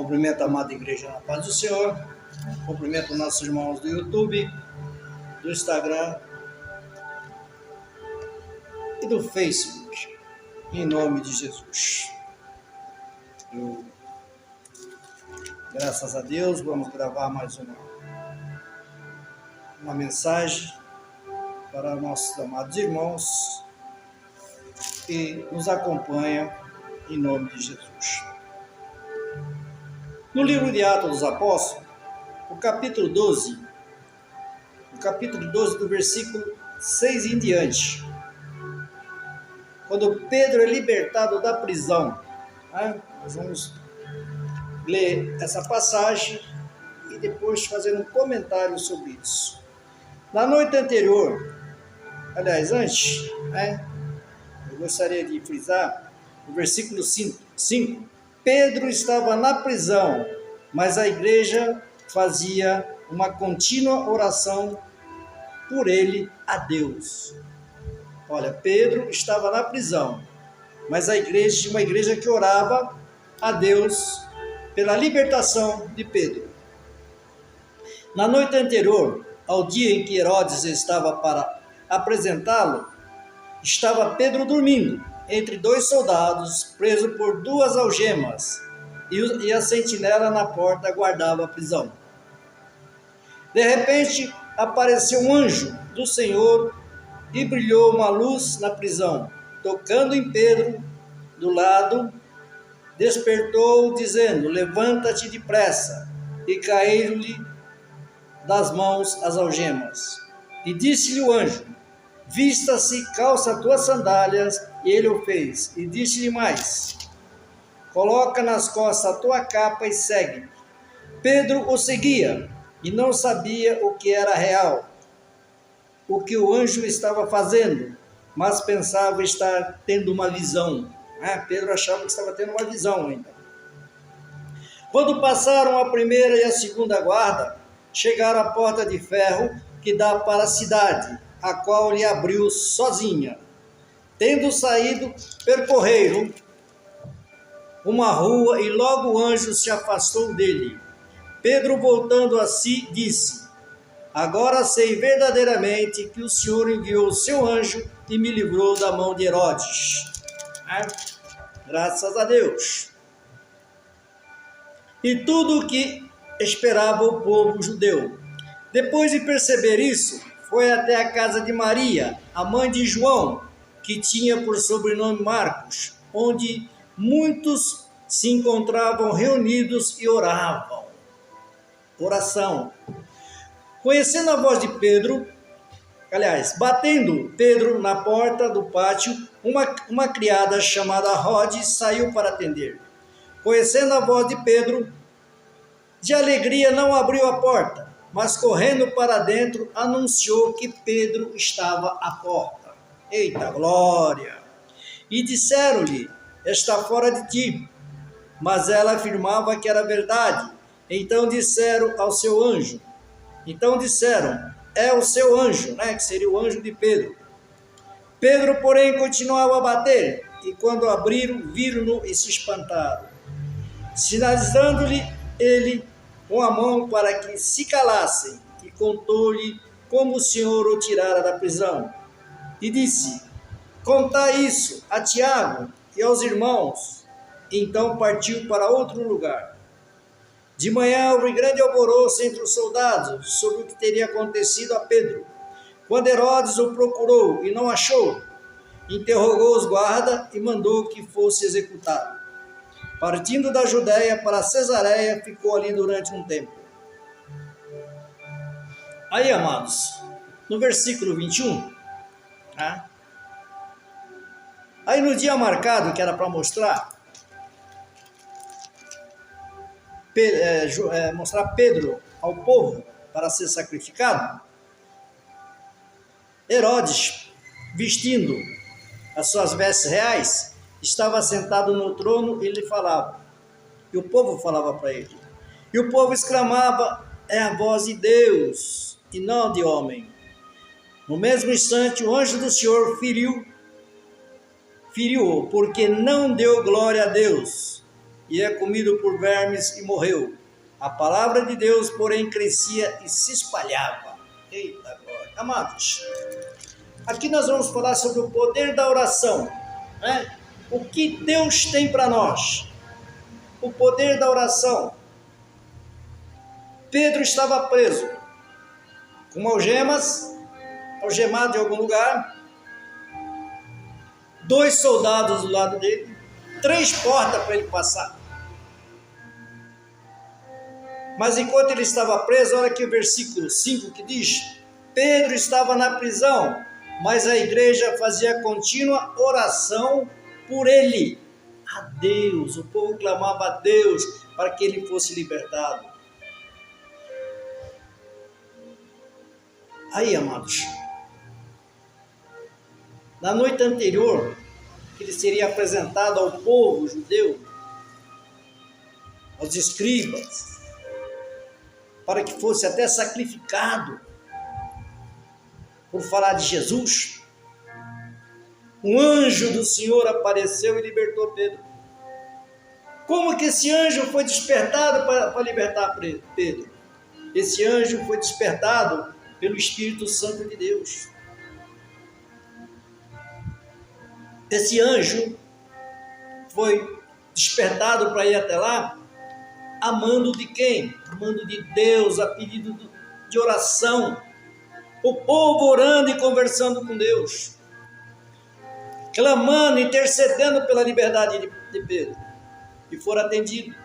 Cumprimento a amada igreja na paz do Senhor. Cumprimento nossos irmãos do YouTube, do Instagram e do Facebook. Em nome de Jesus. Graças a Deus, vamos gravar mais uma mensagem para nossos amados irmãos que nos acompanham em nome de Jesus. No livro de Atos dos Apóstolos, o capítulo 12, do versículo 6 em diante, quando Pedro é libertado da prisão, nós vamos ler essa passagem e depois fazer um comentário sobre isso. Na noite anterior, aliás, antes, eu gostaria de frisar o versículo 5. Pedro estava na prisão, mas a igreja fazia uma contínua oração por ele a Deus. Olha, Pedro estava na prisão, mas a igreja, uma igreja que orava a Deus pela libertação de Pedro. Na noite anterior, ao dia em que Herodes estava para apresentá-lo, estava Pedro dormindo entre dois soldados, preso por duas algemas, e a sentinela na porta guardava a prisão. De repente, apareceu um anjo do Senhor e brilhou uma luz na prisão. Tocando em Pedro do lado, despertou, dizendo: levanta-te depressa. E caíram-lhe das mãos as algemas. E disse-lhe o anjo: vista-se, calça tuas sandálias. E ele o fez. E disse-lhe mais: coloca nas costas a tua capa e segue. Pedro o seguia e não sabia o que era real, o que o anjo estava fazendo, mas pensava estar tendo uma visão. Pedro achava que estava tendo uma visão ainda. Quando passaram a primeira e a segunda guarda, chegaram à porta de ferro que dá para a cidade, a qual lhe abriu sozinha. Tendo saído, percorreram uma rua e logo o anjo se afastou dele. Pedro, voltando a si, disse: agora sei verdadeiramente que o Senhor enviou o seu anjo e me livrou da mão de Herodes. Graças a Deus. E tudo o que esperava o povo judeu. Depois de perceber isso, foi até a casa de Maria, a mãe de João, que tinha por sobrenome Marcos, onde muitos se encontravam reunidos e oravam. Oração. Conhecendo a voz de Pedro, batendo Pedro na porta do pátio, uma criada chamada Rode saiu para atender. Conhecendo a voz de Pedro, de alegria não abriu a porta, mas correndo para dentro anunciou que Pedro estava à porta. Eita glória! E disseram-lhe: está fora de ti. Mas ela afirmava que era verdade. Então disseram: é o seu anjo, que seria o anjo de Pedro. Pedro, porém, continuava a bater, e quando abriram, viram-no e se espantaram. Sinalizando-lhe ele com a mão para que se calassem, e contou-lhe como o Senhor o tirara da prisão. E disse: contai isso a Tiago e aos irmãos. Então partiu para outro lugar. De manhã houve grande alvoroço entre os soldados sobre o que teria acontecido a Pedro. Quando Herodes o procurou e não achou, interrogou os guardas e mandou que fosse executado. Partindo da Judéia para Cesareia, ficou ali durante um tempo. Aí, amados, no versículo 21, aí no dia marcado, que era para mostrar Pedro ao povo para ser sacrificado, Herodes, vestindo as suas vestes reais, estava sentado no trono e lhe falava. E o povo falava para ele. E o povo exclamava: é a voz de Deus e não de homem. No mesmo instante, o anjo do Senhor feriu-o, porque não deu glória a Deus. e é comido por vermes e morreu. A palavra de Deus, porém, crescia e se espalhava. Eita glória. Amados, aqui nós vamos falar sobre o poder da oração, né? O que Deus tem para nós? O poder da oração. Pedro estava preso, com algemas, algemado em algum lugar, 2 soldados do lado dele, 3 portas para ele passar. Mas enquanto ele estava preso, olha aqui o versículo 5 que diz: Pedro estava na prisão, mas a igreja fazia contínua oração por ele. A Deus, o povo clamava a Deus para que ele fosse libertado. Aí, amados, na noite anterior, ele seria apresentado ao povo judeu, aos escribas, para que fosse até sacrificado por falar de Jesus. Um anjo do Senhor apareceu e libertou Pedro. Como que esse anjo foi despertado para libertar Pedro? Esse anjo foi despertado pelo Espírito Santo de Deus. Esse anjo foi despertado para ir até lá, amando de quem? Amando de Deus, a pedido de oração. O povo orando e conversando com Deus, clamando, intercedendo pela liberdade de Pedro. E foram atendidos.